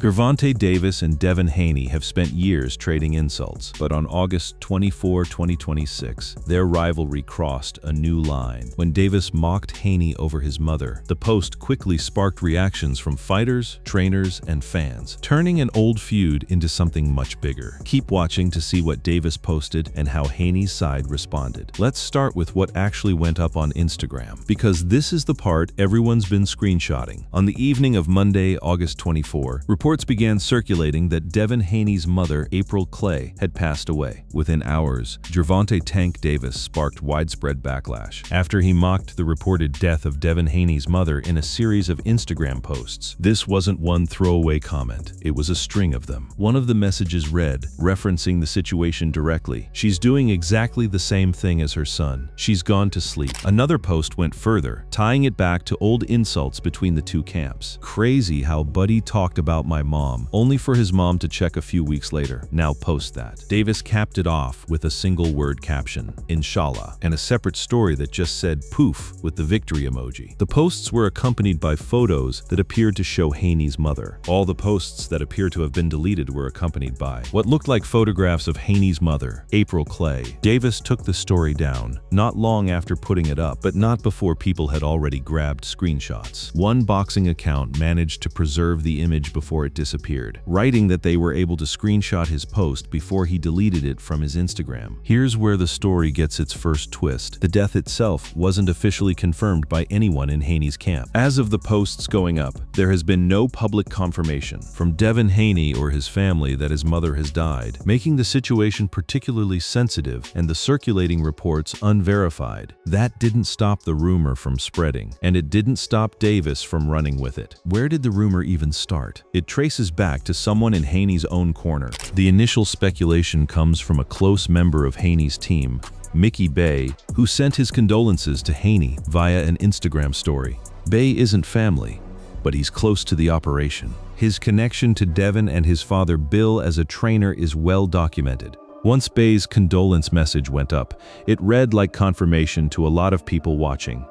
Gervonta Davis and Devin Haney have spent years trading insults, but on August 24, 2026, their rivalry crossed a new line. When Davis mocked Haney over his mother, the post quickly sparked reactions from fighters, trainers, and fans, turning an old feud into something much bigger. Keep watching to see what Davis posted and how Haney's side responded. Let's start with what actually went up on Instagram, because this is the part everyone's been screenshotting. On the evening of Monday, August 24, reports began circulating that Devin Haney's mother, April Clay, had passed away. Within hours, Gervonta "Tank" Davis sparked widespread backlash after he mocked the reported death of Devin Haney's mother in a series of Instagram posts. This wasn't one throwaway comment, it was a string of them. One of the messages read, referencing the situation directly, "She's doing exactly the same thing as her son. She's gone to sleep." Another post went further, tying it back to old insults between the two camps. "Crazy how Buddy talked about my mom, only for his mom to check a few weeks later. Now post that." Davis capped it off with a single word caption, "Inshallah," and a separate story that just said "poof" with the victory emoji. The posts were accompanied by photos that appeared to show Haney's mother. All the posts that appear to have been deleted were accompanied by what looked like photographs of Haney's mother, April Clay. Davis took the story down, not long after putting it up, but not before people had already grabbed screenshots. One boxing account managed to preserve the image before it disappeared, writing that they were able to screenshot his post before he deleted it from his Instagram. Here's where the story gets its first twist. The death itself wasn't officially confirmed by anyone in Haney's camp. As of the posts going up, there has been no public confirmation from Devin Haney or his family that his mother has died, making the situation particularly sensitive and the circulating reports unverified. That didn't stop the rumor from spreading, and it didn't stop Davis from running with it. Where did the rumor even start? It traces back to someone in Haney's own corner. The initial speculation comes from a close member of Haney's team, Mickey Bay, who sent his condolences to Haney via an Instagram story. Bay isn't family, but he's close to the operation. His connection to Devin and his father Bill as a trainer is well documented. Once Bay's condolence message went up, it read like confirmation to a lot of people watching,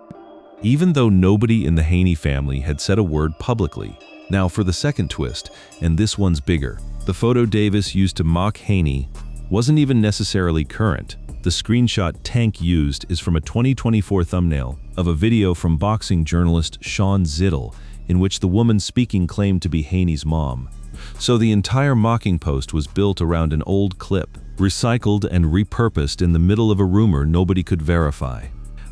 even though nobody in the Haney family had said a word publicly. Now for the second twist, and this one's bigger. The photo Davis used to mock Haney wasn't even necessarily current. The screenshot Tank used is from a 2024 thumbnail of a video from boxing journalist Sean Zittel, in which the woman speaking claimed to be Haney's mom. So the entire mocking post was built around an old clip, recycled and repurposed in the middle of a rumor nobody could verify.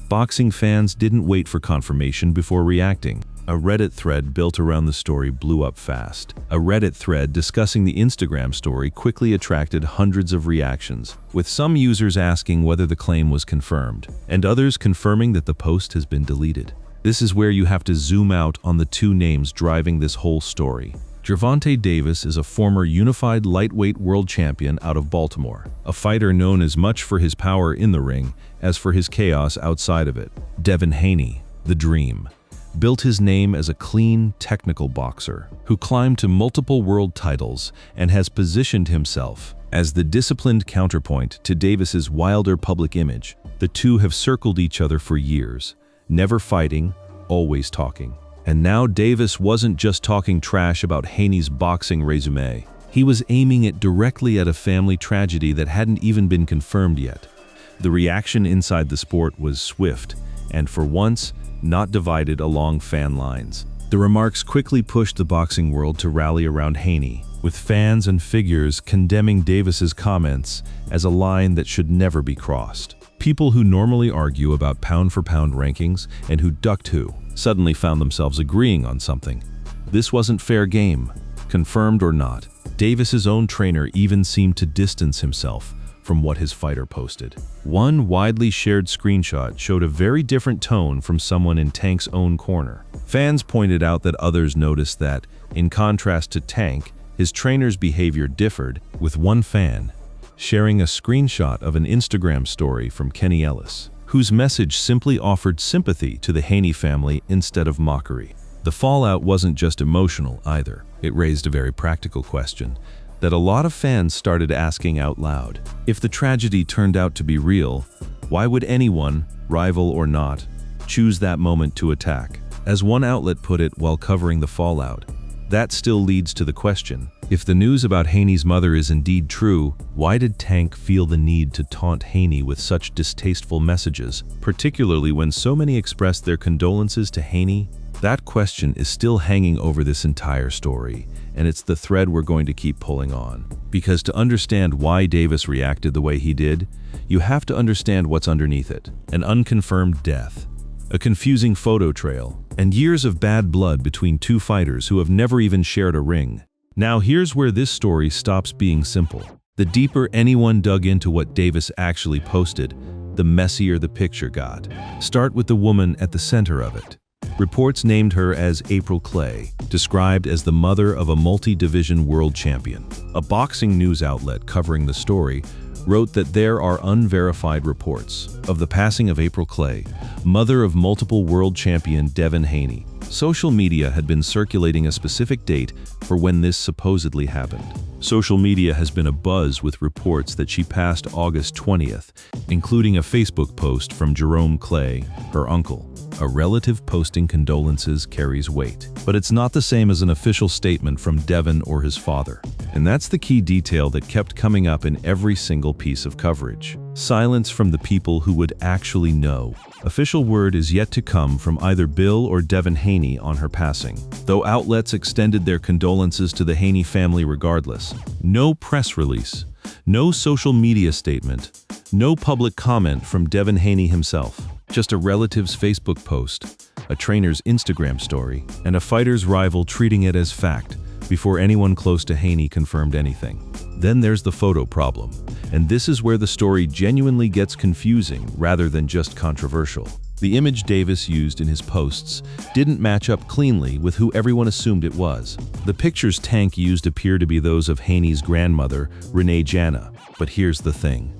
Boxing fans didn't wait for confirmation before reacting. A Reddit thread built around the story blew up fast. A Reddit thread discussing the Instagram story quickly attracted hundreds of reactions, with some users asking whether the claim was confirmed, and others confirming that the post has been deleted. This is where you have to zoom out on the two names driving this whole story. Gervonta Davis is a former unified lightweight world champion out of Baltimore, a fighter known as much for his power in the ring as for his chaos outside of it. Devin Haney, the Dream, built his name as a clean, technical boxer who climbed to multiple world titles and has positioned himself as the disciplined counterpoint to Davis's wilder public image. The two have circled each other for years, never fighting, always talking. And now Davis wasn't just talking trash about Haney's boxing resume. He was aiming it directly at a family tragedy that hadn't even been confirmed yet. The reaction inside the sport was swift, and for once, not divided along fan lines. The remarks quickly pushed the boxing world to rally around Haney, with fans and figures condemning Davis's comments as a line that should never be crossed. People who normally argue about pound-for-pound rankings and who ducked who suddenly found themselves agreeing on something. This wasn't fair game, confirmed or not. Davis's own trainer even seemed to distance himself from what his fighter posted. One widely shared screenshot showed a very different tone from someone in Tank's own corner. Fans pointed out that others noticed that, in contrast to Tank, his trainer's behavior differed, with one fan sharing a screenshot of an Instagram story from Kenny Ellis, whose message simply offered sympathy to the Haney family instead of mockery. The fallout wasn't just emotional either. It raised a very practical question that a lot of fans started asking out loud. If the tragedy turned out to be real, why would anyone, rival or not, choose that moment to attack? As one outlet put it while covering the fallout, That still leads to the question, if the news about Haney's mother is indeed true, why did Tank feel the need to taunt Haney with such distasteful messages, particularly when so many expressed their condolences to Haney? That question is still hanging over this entire story, and it's the thread we're going to keep pulling on. Because to understand why Davis reacted the way he did, you have to understand what's underneath it: an unconfirmed death, a confusing photo trail, and years of bad blood between two fighters who have never even shared a ring. Now here's where this story stops being simple. The deeper anyone dug into what Davis actually posted, the messier the picture got. Start with the woman at the center of it. Reports named her as April Clay, described as the mother of a multi-division world champion. A boxing news outlet covering the story wrote that there are unverified reports of the passing of April Clay, mother of multiple world champion Devin Haney. Social media had been circulating a specific date for when this supposedly happened. Social media has been abuzz with reports that she passed August 20th, including a Facebook post from Jerome Clay, her uncle. A relative posting condolences carries weight, but it's not the same as an official statement from Devin or his father. And that's the key detail that kept coming up in every single piece of coverage. Silence from the people who would actually know. Official word is yet to come from either Bill or Devin Haney on her passing, though outlets extended their condolences to the Haney family regardless. No press release, no social media statement, no public comment from Devin Haney himself. Just a relative's Facebook post, a trainer's Instagram story, and a fighter's rival treating it as fact before anyone close to Haney confirmed anything. Then there's the photo problem, and this is where the story genuinely gets confusing rather than just controversial. The image Davis used in his posts didn't match up cleanly with who everyone assumed it was. The pictures Tank used appear to be those of Haney's grandmother, Renee Jana. But here's the thing.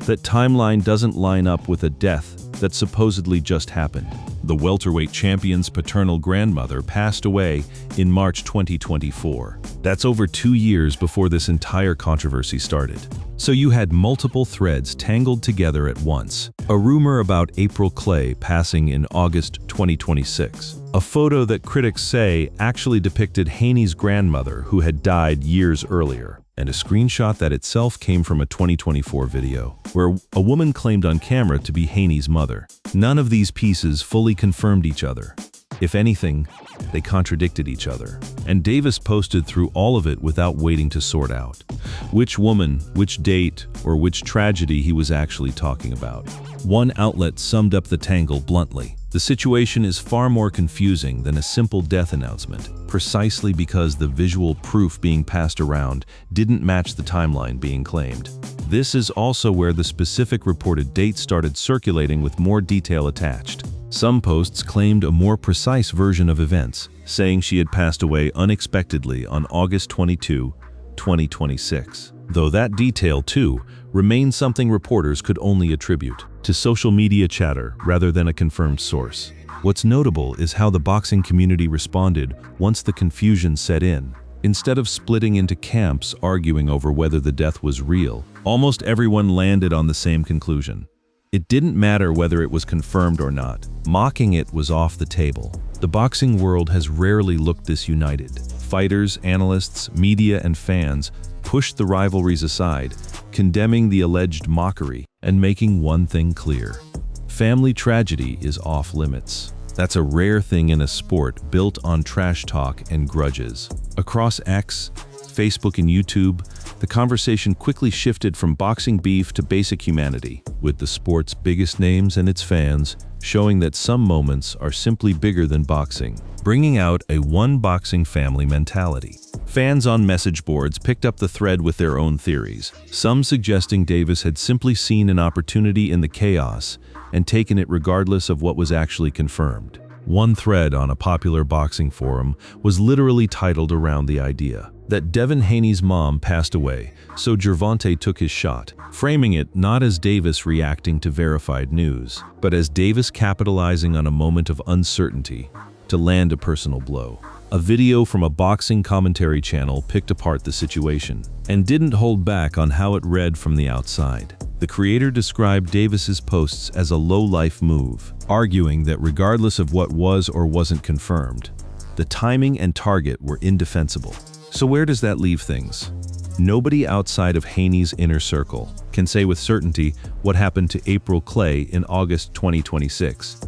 That timeline doesn't line up with a death that supposedly just happened. The welterweight champion's paternal grandmother passed away in March 2024. That's over 2 years before this entire controversy started. So you had multiple threads tangled together at once. A rumor about April Clay passing in August 2026. A photo that critics say actually depicted Haney's grandmother who had died years earlier. And a screenshot that itself came from a 2024 video, where a woman claimed on camera to be Haney's mother. None of these pieces fully confirmed each other. If anything, they contradicted each other. And Davis posted through all of it without waiting to sort out which woman, which date, or which tragedy he was actually talking about. One outlet summed up the tangle bluntly. The situation is far more confusing than a simple death announcement, precisely because the visual proof being passed around didn't match the timeline being claimed. This is also where the specific reported date started circulating with more detail attached. Some posts claimed a more precise version of events, saying she had passed away unexpectedly on August 22, 2026. Though that detail, too, remains something reporters could only attribute to social media chatter rather than a confirmed source. What's notable is how the boxing community responded once the confusion set in. Instead of splitting into camps arguing over whether the death was real, almost everyone landed on the same conclusion. It didn't matter whether it was confirmed or not. Mocking it was off the table. The boxing world has rarely looked this united. Fighters, analysts, media, and fans pushed the rivalries aside, condemning the alleged mockery and making one thing clear. Family tragedy is off limits. That's a rare thing in a sport built on trash talk and grudges. Across X, Facebook, and YouTube, the conversation quickly shifted from boxing beef to basic humanity, with the sport's biggest names and its fans showing that some moments are simply bigger than boxing, bringing out a one boxing family mentality. Fans on message boards picked up the thread with their own theories, some suggesting Davis had simply seen an opportunity in the chaos and taken it regardless of what was actually confirmed. One thread on a popular boxing forum was literally titled around the idea that Devin Haney's mom passed away, so Gervonta took his shot, framing it not as Davis reacting to verified news, but as Davis capitalizing on a moment of uncertainty to land a personal blow. A video from a boxing commentary channel picked apart the situation and didn't hold back on how it read from the outside. The creator described Davis's posts as a low-life move, arguing that regardless of what was or wasn't confirmed, The timing and target were indefensible. So where does that leave things? Nobody outside of Haney's inner circle can say with certainty what happened to April Clay in August 2026.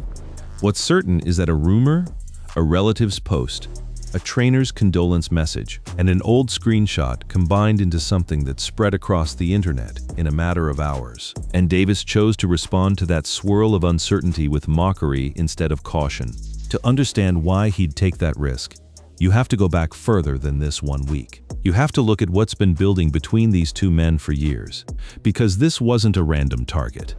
What's certain is that a rumor, a relative's post, a trainer's condolence message, and an old screenshot combined into something that spread across the internet in a matter of hours. And Davis chose to respond to that swirl of uncertainty with mockery instead of caution. To understand why he'd take that risk, you have to go back further than this 1 week. You have to look at what's been building between these two men for years, because this wasn't a random target.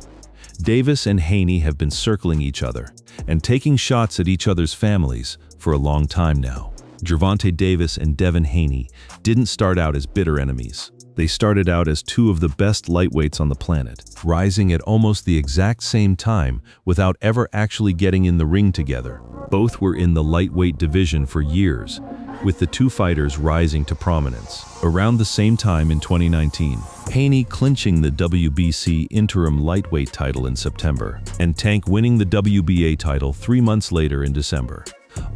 Davis and Haney have been circling each other and taking shots at each other's families for a long time now. Gervonta Davis and Devin Haney didn't start out as bitter enemies. They started out as two of the best lightweights on the planet, rising at almost the exact same time without ever actually getting in the ring together. Both were in the lightweight division for years, with the two fighters rising to prominence. Around the same time in 2019, Haney clinching the WBC interim lightweight title in September, and Tank winning the WBA title 3 months later in December.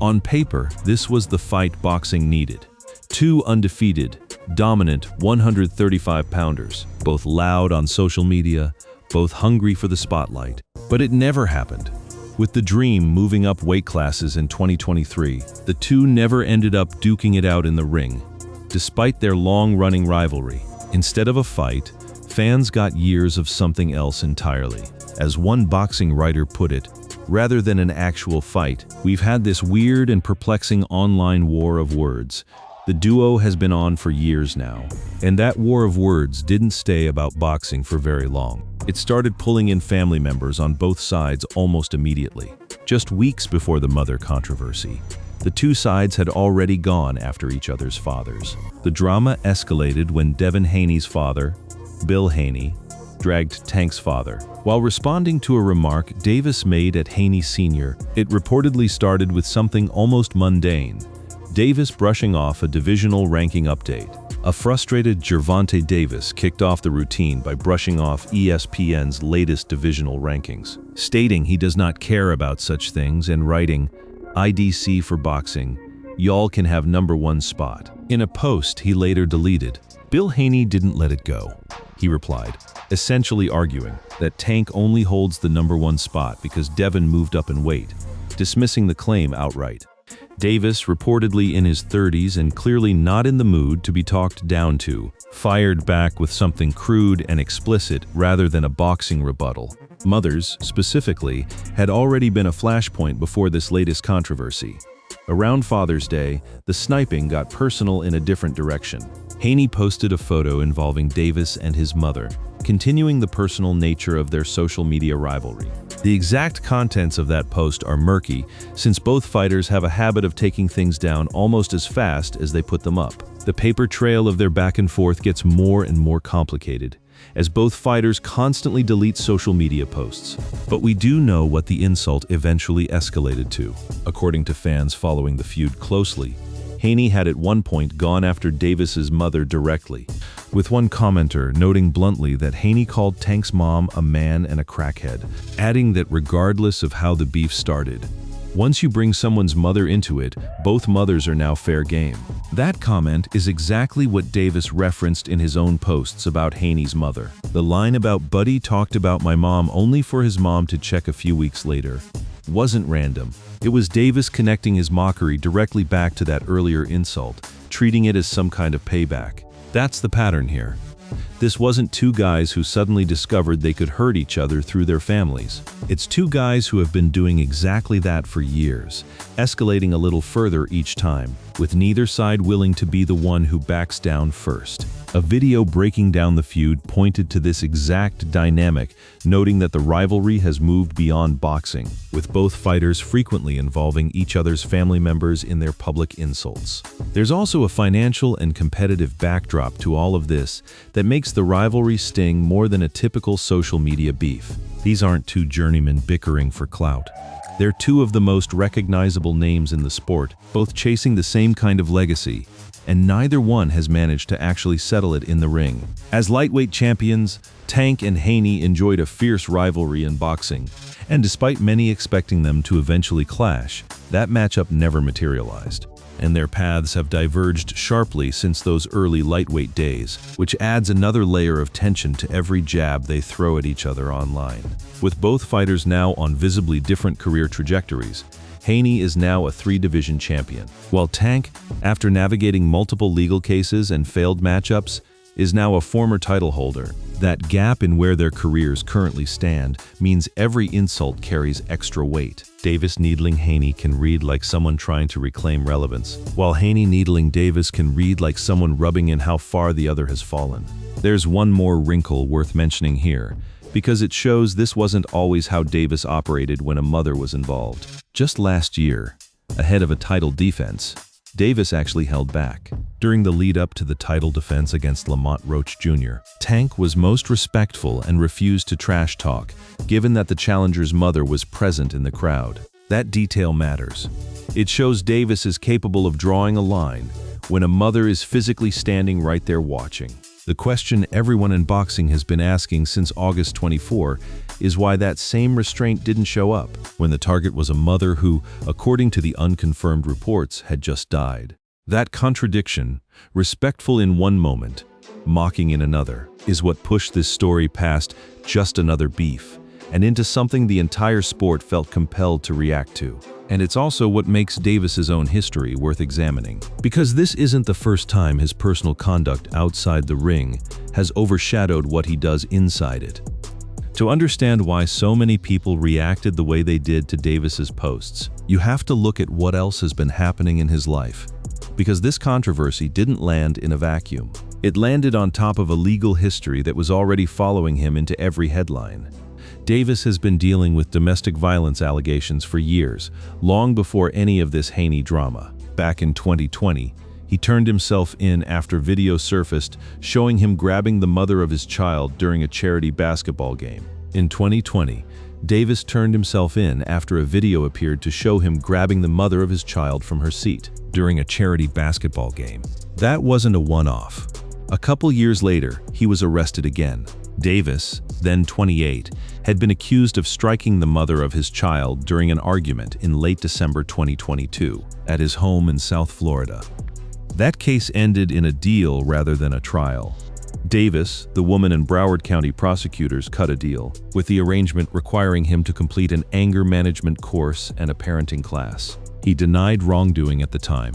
On paper, this was the fight boxing needed. Two undefeated, dominant 135-pounders, both loud on social media, both hungry for the spotlight. But it never happened. With the Dream moving up weight classes in 2023, the two never ended up duking it out in the ring, despite their long-running rivalry. Instead of a fight, fans got years of something else entirely. As one boxing writer put it, rather than an actual fight, we've had this weird and perplexing online war of words. The duo has been on for years now, and that war of words didn't stay about boxing for very long. It started pulling in family members on both sides almost immediately. Just weeks before the mother controversy, the two sides had already gone after each other's fathers. The drama escalated when Devin Haney's father, Bill Haney, dragged Tank's father. While responding to a remark Davis made at Haney Sr., it reportedly started with something almost mundane: Davis brushing off a divisional ranking update. A frustrated Gervonta Davis kicked off the routine by brushing off ESPN's latest divisional rankings, stating he does not care about such things and writing, "IDC for boxing, y'all can have #1 spot." In a post he later deleted, Bill Haney didn't let it go. He replied, essentially arguing that Tank only holds the #1 spot because Devin moved up in weight, dismissing the claim outright. Davis, reportedly in his 30s and clearly not in the mood to be talked down to, fired back with something crude and explicit rather than a boxing rebuttal. Mothers, specifically, had already been a flashpoint before this latest controversy. Around Father's Day, the sniping got personal in a different direction. Haney posted a photo involving Davis and his mother, continuing the personal nature of their social media rivalry. The exact contents of that post are murky, since both fighters have a habit of taking things down almost as fast as they put them up. The paper trail of their back and forth gets more and more complicated, as both fighters constantly delete social media posts. But we do know what the insult eventually escalated to. According to fans following the feud closely, Haney had at one point gone after Davis's mother directly, with one commenter noting bluntly that Haney called Tank's mom a man and a crackhead, adding that regardless of how the beef started, once you bring someone's mother into it, both mothers are now fair game. That comment is exactly what Davis referenced in his own posts about Haney's mother. The line about Buddy talked about my mom only for his mom to check a few weeks later wasn't random. It was Davis connecting his mockery directly back to that earlier insult, treating it as some kind of payback. That's the pattern here. This wasn't two guys who suddenly discovered they could hurt each other through their families. It's two guys who have been doing exactly that for years, escalating a little further each time, with neither side willing to be the one who backs down first. A video breaking down the feud pointed to this exact dynamic, noting that the rivalry has moved beyond boxing, with both fighters frequently involving each other's family members in their public insults. There's also a financial and competitive backdrop to all of this that makes the rivalry sting more than a typical social media beef. These aren't two journeymen bickering for clout. They're two of the most recognizable names in the sport, both chasing the same kind of legacy: and neither one has managed to actually settle it in the ring. As lightweight champions, Tank and Haney enjoyed a fierce rivalry in boxing, and despite many expecting them to eventually clash, that matchup never materialized. And their paths have diverged sharply since those early lightweight days, which adds another layer of tension to every jab they throw at each other online. With both fighters now on visibly different career trajectories, Haney is now a three-division champion, while Tank, after navigating multiple legal cases and failed matchups, is now a former title holder. That gap in where their careers currently stand means every insult carries extra weight. Davis needling Haney can read like someone trying to reclaim relevance, while Haney needling Davis can read like someone rubbing in how far the other has fallen. There's one more wrinkle worth mentioning here, because it shows this wasn't always how Davis operated when a mother was involved. Just last year, ahead of a title defense, Davis actually held back. During the lead-up to the title defense against Lamont Roach Jr., Tank was most respectful and refused to trash talk, given that the challenger's mother was present in the crowd. That detail matters. It shows Davis is capable of drawing a line when a mother is physically standing right there watching. The question everyone in boxing has been asking since August 24 is why that same restraint didn't show up when the target was a mother who, according to the unconfirmed reports, had just died. That contradiction, respectful in one moment, mocking in another, is what pushed this story past just another beef and into something the entire sport felt compelled to react to. And it's also what makes Davis's own history worth examining, because this isn't the first time his personal conduct outside the ring has overshadowed what he does inside it. To understand why so many people reacted the way they did to Davis's posts, you have to look at what else has been happening in his life, because this controversy didn't land in a vacuum. It landed on top of a legal history that was already following him into every headline. Davis has been dealing with domestic violence allegations for years, long before any of this Haney drama. Back in 2020, he turned himself in after video surfaced showing him grabbing the mother of his child during a charity basketball game. In 2020, Davis turned himself in after a video appeared to show him grabbing the mother of his child from her seat during a charity basketball game. That wasn't a one-off. A couple years later, he was arrested again. Davis, then 28, had been accused of striking the mother of his child during an argument in late December 2022 at his home in South Florida. That case ended in a deal rather than a trial. Davis, the woman, and Broward County prosecutors cut a deal, with the arrangement requiring him to complete an anger management course and a parenting class. He denied wrongdoing at the time,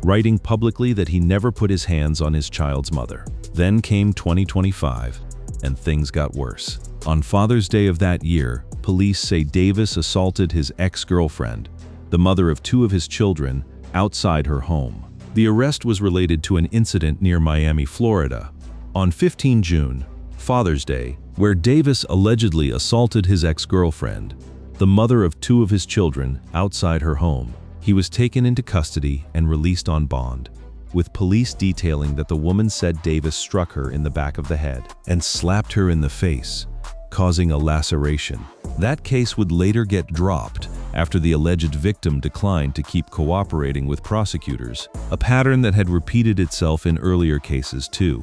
writing publicly that he never put his hands on his child's mother. Then came 2025, and things got worse. On Father's Day of that year, police say Davis assaulted his ex-girlfriend, the mother of two of his children, outside her home. The arrest was related to an incident near Miami, Florida, on 15 June, Father's Day, where Davis allegedly assaulted his ex-girlfriend, the mother of two of his children, outside her home. He was taken into custody and released on bond, with police detailing that the woman said Davis struck her in the back of the head and slapped her in the face, causing a laceration. That case would later get dropped after the alleged victim declined to keep cooperating with prosecutors, a pattern that had repeated itself in earlier cases too.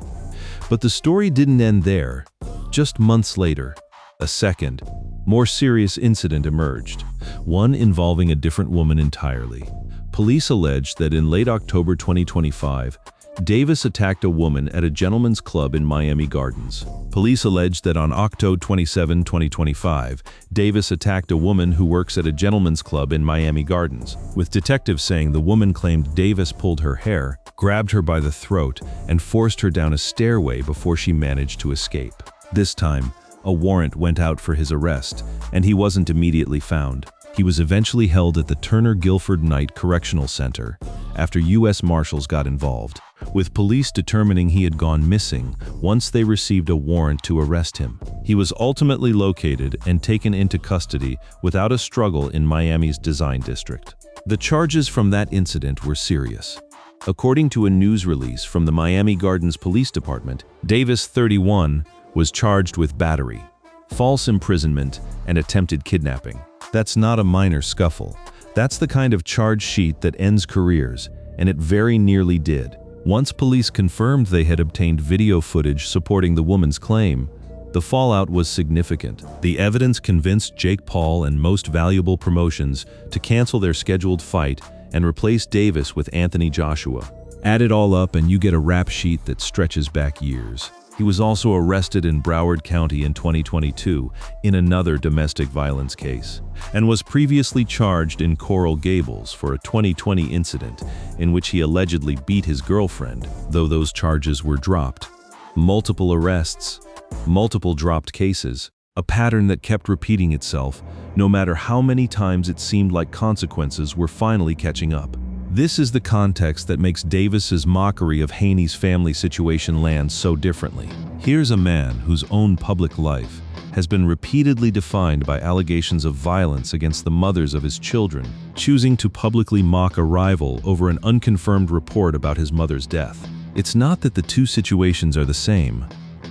But the story didn't end there. Just months later, a second, more serious incident emerged, one involving a different woman entirely. Police alleged that in late October 2025, Davis attacked a woman at a gentleman's club in Miami Gardens. Police alleged that on October 27, 2025, Davis attacked a woman who works at a gentleman's club in Miami Gardens, with detectives saying the woman claimed Davis pulled her hair, grabbed her by the throat, and forced her down a stairway before she managed to escape. This time, a warrant went out for his arrest, and he wasn't immediately found. He was eventually held at the Turner Guilford Knight Correctional Center after U.S. Marshals got involved, with police determining he had gone missing once they received a warrant to arrest him. He was ultimately located and taken into custody without a struggle in Miami's Design District. The charges from that incident were serious. According to a news release from the Miami Gardens Police Department, Davis, 31, was charged with battery, false imprisonment, and attempted kidnapping. That's not a minor scuffle. That's the kind of charge sheet that ends careers, and it very nearly did. Once police confirmed they had obtained video footage supporting the woman's claim, the fallout was significant. The evidence convinced Jake Paul and Most Valuable Promotions to cancel their scheduled fight and replace Davis with Anthony Joshua. Add it all up and you get a rap sheet that stretches back years. He was also arrested in Broward County in 2022 in another domestic violence case, and was previously charged in Coral Gables for a 2020 incident in which he allegedly beat his girlfriend, though those charges were dropped. Multiple arrests, multiple dropped cases, a pattern that kept repeating itself, no matter how many times it seemed like consequences were finally catching up. This is the context that makes Davis's mockery of Haney's family situation land so differently. Here's a man whose own public life has been repeatedly defined by allegations of violence against the mothers of his children, choosing to publicly mock a rival over an unconfirmed report about his mother's death. It's not that the two situations are the same.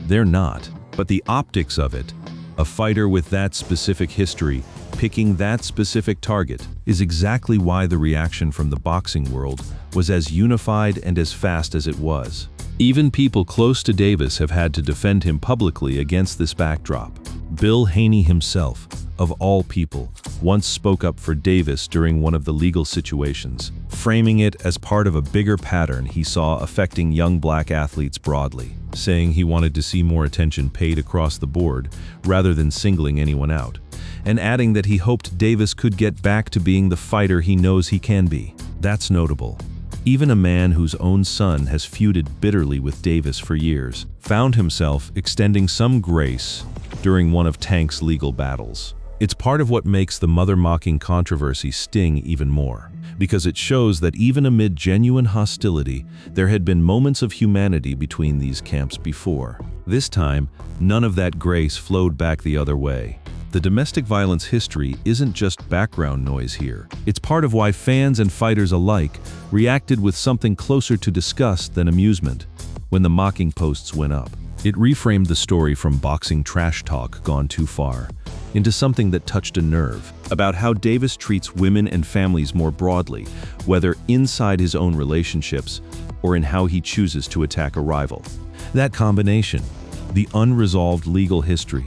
They're not. But the optics of it, a fighter with that specific history picking that specific target, is exactly why the reaction from the boxing world was as unified and as fast as it was. Even people close to Davis have had to defend him publicly against this backdrop. Bill Haney himself, of all people, once spoke up for Davis during one of the legal situations, framing it as part of a bigger pattern he saw affecting young black athletes broadly, saying he wanted to see more attention paid across the board rather than singling anyone out, and adding that he hoped Davis could get back to being the fighter he knows he can be. That's notable. Even a man whose own son has feuded bitterly with Davis for years found himself extending some grace during one of Tank's legal battles. It's part of what makes the mother-mocking controversy sting even more, because it shows that even amid genuine hostility, there had been moments of humanity between these camps before. This time, none of that grace flowed back the other way. The domestic violence history isn't just background noise here. It's part of why fans and fighters alike reacted with something closer to disgust than amusement when the mocking posts went up. It reframed the story from boxing trash talk gone too far into something that touched a nerve, about how Davis treats women and families more broadly, whether inside his own relationships or in how he chooses to attack a rival. That combination, the unresolved legal history,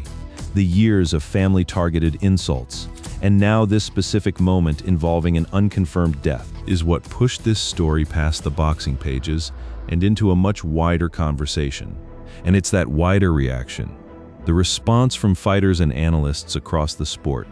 the years of family-targeted insults, and now this specific moment involving an unconfirmed death, is what pushed this story past the boxing pages and into a much wider conversation. And it's that wider reaction, the response from fighters and analysts across the sport,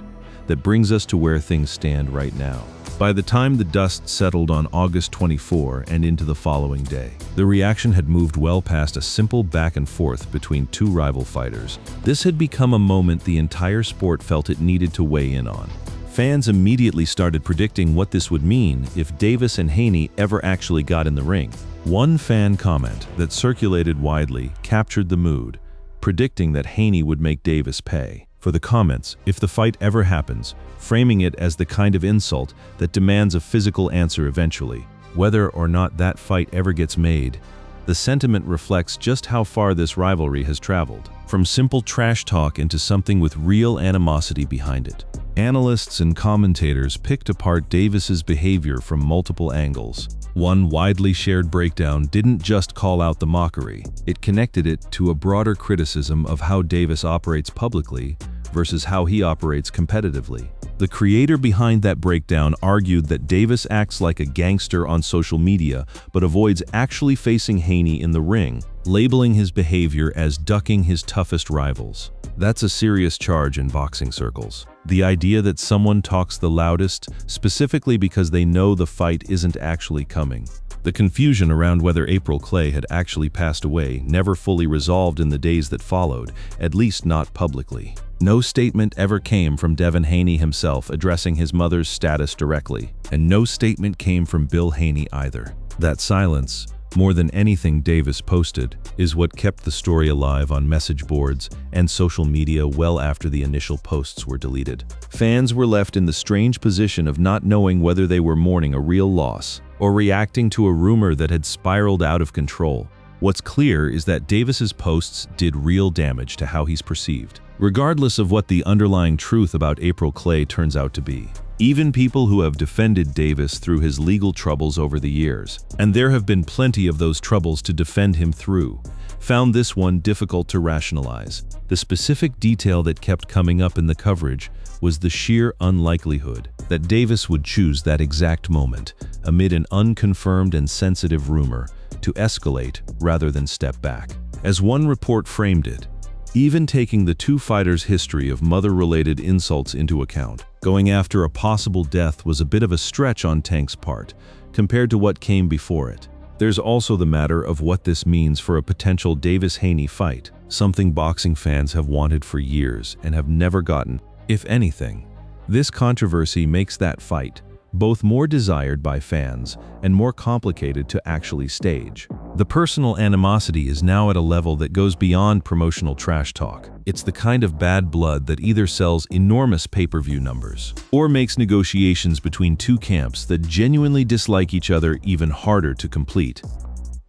that brings us to where things stand right now. By the time the dust settled on August 24 and into the following day, the reaction had moved well past a simple back and forth between two rival fighters. This had become a moment the entire sport felt it needed to weigh in on. Fans immediately started predicting what this would mean if Davis and Haney ever actually got in the ring. One fan comment that circulated widely captured the mood, predicting that Haney would make Davis pay for the comments if the fight ever happens, framing it as the kind of insult that demands a physical answer eventually. Whether or not that fight ever gets made, the sentiment reflects just how far this rivalry has traveled, from simple trash talk into something with real animosity behind it. Analysts and commentators picked apart Davis's behavior from multiple angles. One widely shared breakdown didn't just call out the mockery, it connected it to a broader criticism of how Davis operates publicly versus how he operates competitively. The creator behind that breakdown argued that Davis acts like a gangster on social media but avoids actually facing Haney in the ring, labeling his behavior as ducking his toughest rivals. That's a serious charge in boxing circles. The idea that someone talks the loudest specifically because they know the fight isn't actually coming. The confusion around whether April Clay had actually passed away never fully resolved in the days that followed, at least not publicly. No statement ever came from Devin Haney himself addressing his mother's status directly, and no statement came from Bill Haney either. That silence, more than anything Davis posted, is what kept the story alive on message boards and social media well after the initial posts were deleted. Fans were left in the strange position of not knowing whether they were mourning a real loss or reacting to a rumor that had spiraled out of control. What's clear is that Davis's posts did real damage to how he's perceived, regardless of what the underlying truth about April Clay turns out to be. Even people who have defended Davis through his legal troubles over the years, and there have been plenty of those troubles to defend him through, found this one difficult to rationalize. The specific detail that kept coming up in the coverage was the sheer unlikelihood that Davis would choose that exact moment, amid an unconfirmed and sensitive rumor, to escalate rather than step back. As one report framed it, even taking the two fighters' history of mother-related insults into account, going after a possible death was a bit of a stretch on Tank's part, compared to what came before it. There's also the matter of what this means for a potential Davis-Haney fight, something boxing fans have wanted for years and have never gotten. If anything, this controversy makes that fight both more desired by fans and more complicated to actually stage. The personal animosity is now at a level that goes beyond promotional trash talk. It's the kind of bad blood that either sells enormous pay-per-view numbers or makes negotiations between two camps that genuinely dislike each other even harder to complete.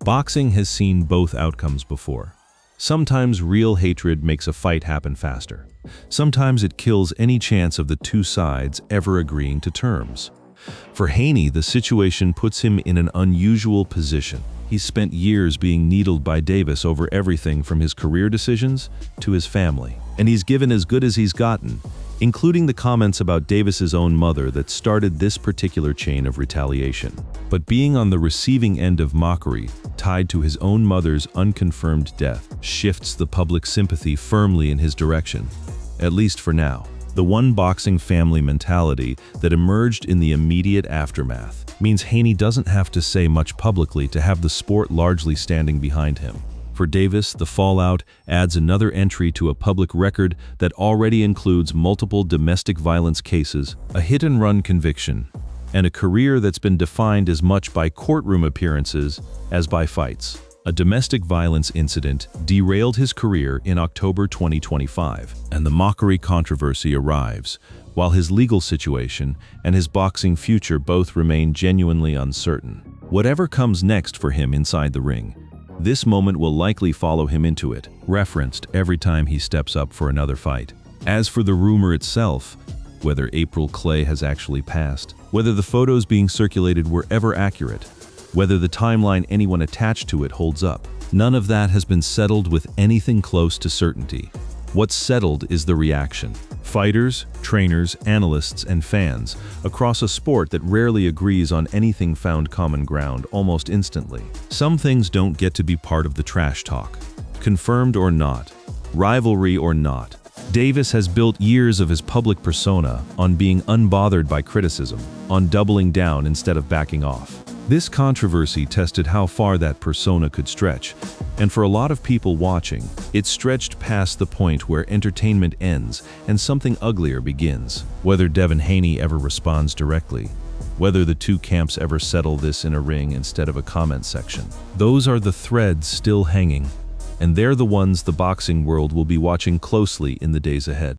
Boxing has seen both outcomes before. Sometimes real hatred makes a fight happen faster. Sometimes it kills any chance of the two sides ever agreeing to terms. For Haney, the situation puts him in an unusual position. He's spent years being needled by Davis over everything from his career decisions to his family, and he's given as good as he's gotten, including the comments about Davis's own mother that started this particular chain of retaliation. But being on the receiving end of mockery, tied to his own mother's unconfirmed death, shifts the public sympathy firmly in his direction, at least for now. The one boxing family mentality that emerged in the immediate aftermath means Haney doesn't have to say much publicly to have the sport largely standing behind him. For Davis, the fallout adds another entry to a public record that already includes multiple domestic violence cases, a hit-and-run conviction, and a career that's been defined as much by courtroom appearances as by fights. A domestic violence incident derailed his career in October 2025, and the mockery controversy arrives, while his legal situation and his boxing future both remain genuinely uncertain. Whatever comes next for him inside the ring, this moment will likely follow him into it, referenced every time he steps up for another fight. As for the rumor itself, whether April Clay has actually passed, whether the photos being circulated were ever accurate, whether the timeline anyone attached to it holds up, none of that has been settled with anything close to certainty. What's settled is the reaction. Fighters, trainers, analysts, and fans across a sport that rarely agrees on anything found common ground almost instantly. Some things don't get to be part of the trash talk. Confirmed or not, rivalry or not, Davis has built years of his public persona on being unbothered by criticism, on doubling down instead of backing off. This controversy tested how far that persona could stretch, and for a lot of people watching, it stretched past the point where entertainment ends and something uglier begins. Whether Devin Haney ever responds directly, whether the two camps ever settle this in a ring instead of a comment section, those are the threads still hanging, and they're the ones the boxing world will be watching closely in the days ahead.